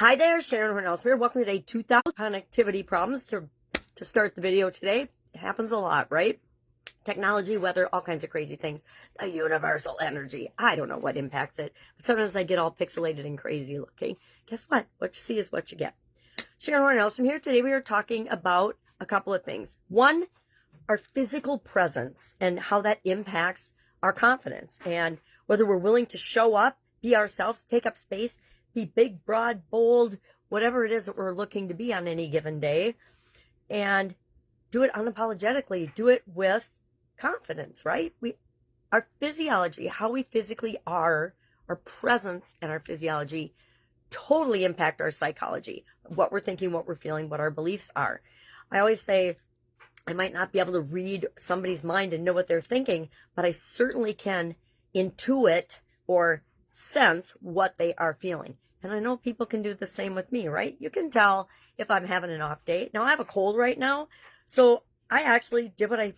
Hi there, Sharon Horne-Ellstrom here. Welcome to day 2000 connectivity problems. To start the video today, it happens a lot, right? Technology, weather, all kinds of crazy things. The universal energy. I don't know what impacts it, but sometimes I get all pixelated and crazy looking. Guess what? What you see is what you get. Sharon Horne-Ellstrom here. Today we are talking about a couple of things. One, our physical presence and how that impacts our confidence and whether we're willing to show up, be ourselves, take up space, be big, broad, bold, whatever it is that we're looking to be on any given day, and do it unapologetically, do it with confidence, right? Our physiology, how we physically are, our presence and our physiology totally impact our psychology, what we're thinking, what we're feeling, what our beliefs are. I always say I might not be able to read somebody's mind and know what they're thinking, but I certainly can intuit or sense what they are feeling. And I know people can do the same with me, right? You can tell if I'm having an off day. Now I have a cold right now, so I actually did what I'm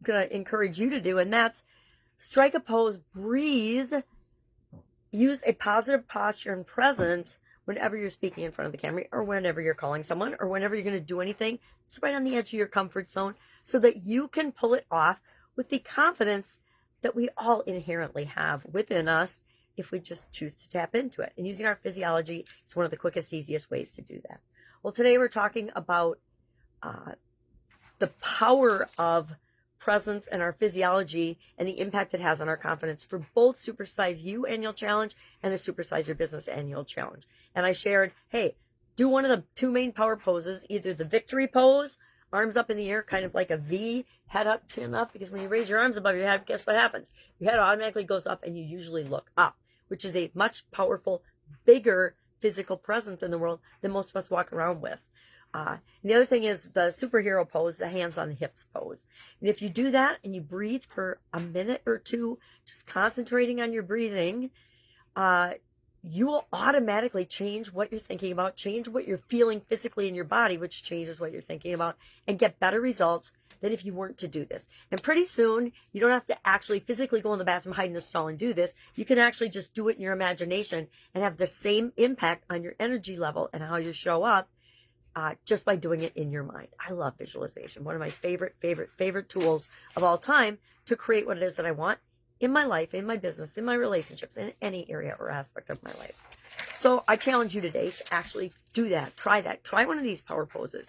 going to encourage you to do, and that's strike a pose, breathe, use a positive posture and presence whenever you're speaking in front of the camera or whenever you're calling someone or whenever you're going to do anything. It's right on the edge of your comfort zone so that you can pull it off with the confidence that we all inherently have within us if we just choose to tap into it. And using our physiology is one of the quickest, easiest ways to do that. Well, today we're talking about the power of presence and our physiology and the impact it has on our confidence for both Supersize You Annual Challenge and the Supersize Your Business Annual Challenge. And I shared, hey, do one of the two main power poses, either the victory pose, arms up in the air, kind of like a V, head up, chin up, because when you raise your arms above your head, guess what happens? Your head automatically goes up and you usually look up, which is a much powerful, bigger physical presence in the world than most of us walk around with. And the other thing is the superhero pose, the hands on the hips pose. And if you do that and you breathe for a minute or two, just concentrating on your breathing, you will automatically change what you're thinking about, change what you're feeling physically in your body, which changes what you're thinking about, and get better results than if you weren't to do this. And pretty soon, you don't have to actually physically go in the bathroom, hide in a stall, and do this. You can actually just do it in your imagination and have the same impact on your energy level and how you show up just by doing it in your mind. I love visualization. One of my favorite tools of all time to create what it is that I want in my life, in my business, in my relationships, in any area or aspect of my life. So I challenge you today to actually do that. Try that. Try one of these power poses.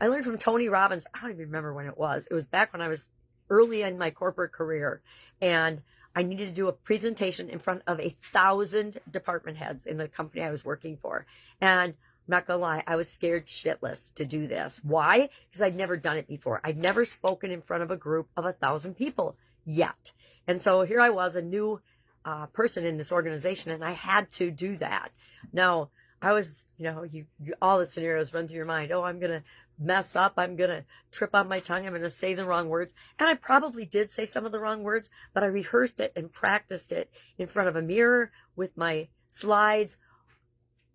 I learned from Tony Robbins. I don't even remember when it was. It was back when I was early in my corporate career, and I needed to do a presentation in front of 1,000 department heads in the company I was working for. And I'm not going to lie, I was scared shitless to do this. Why? Because I'd never done it before. I'd never spoken in front of a group of 1,000 people yet. And so here I was, a new person in this organization, and I had to do that. Now, I was, all the scenarios run through your mind. Oh, I'm going to mess up. I'm going to trip on my tongue. I'm going to say the wrong words. And I probably did say some of the wrong words, but I rehearsed it and practiced it in front of a mirror with my slides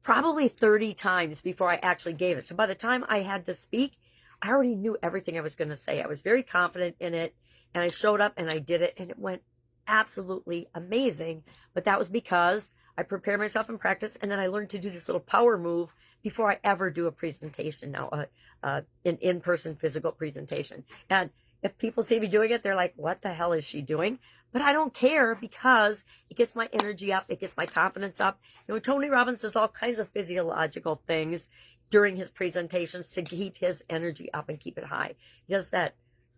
probably 30 times before I actually gave it. So by the time I had to speak, I already knew everything I was going to say. I was very confident in it, and I showed up and I did it, and it went absolutely amazing. But that was because I prepared myself in practice, and then I learned to do this little power move before I ever do a presentation now, an in-person physical presentation. And if people see me doing it, they're like, what the hell is she doing? But I don't care because it gets my energy up. It gets my confidence up. Tony Robbins does all kinds of physiological things during his presentations to keep his energy up and keep it high. He does that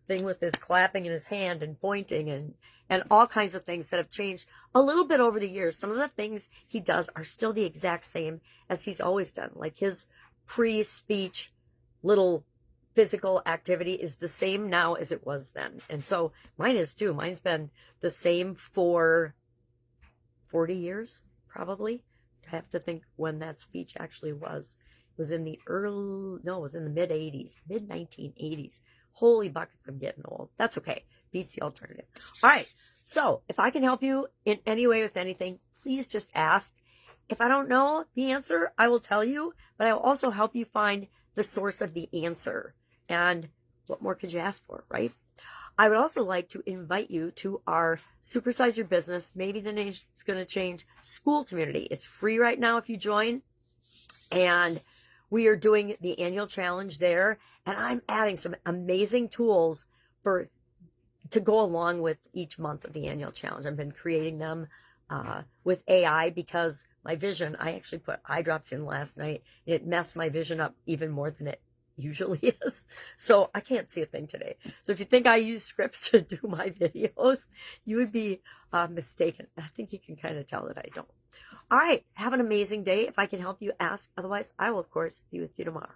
thing with his clapping in his hand and pointing and all kinds of things that have changed a little bit over the years. Some of the things he does are still the exact same as he's always done. Like his pre-speech little physical activity is the same now as it was then. And so mine is too. Mine's been the same for 40 years, probably. I have to think when that speech actually was. It was in the it was in the mid-80s, mid-1980s. Holy buckets, I'm getting old. That's okay. Beats the alternative. All right. So if I can help you in any way with anything, please just ask. If I don't know the answer, I will tell you, but I will also help you find the source of the answer. And what more could you ask for, right? I would also like to invite you to our Supersize Your Business, maybe the name's going to change, Skool community. It's free right now if you join. And we are doing the annual challenge there, and I'm adding some amazing tools to go along with each month of the annual challenge. I've been creating them with AI because my vision, I actually put eye drops in last night, and it messed my vision up even more than it usually is. So I can't see a thing today. So if you think I use scripts to do my videos, you would be mistaken. I think you can kind of tell that I don't. All right. Have an amazing day. If I can help you, ask. Otherwise, I will, of course, be with you tomorrow.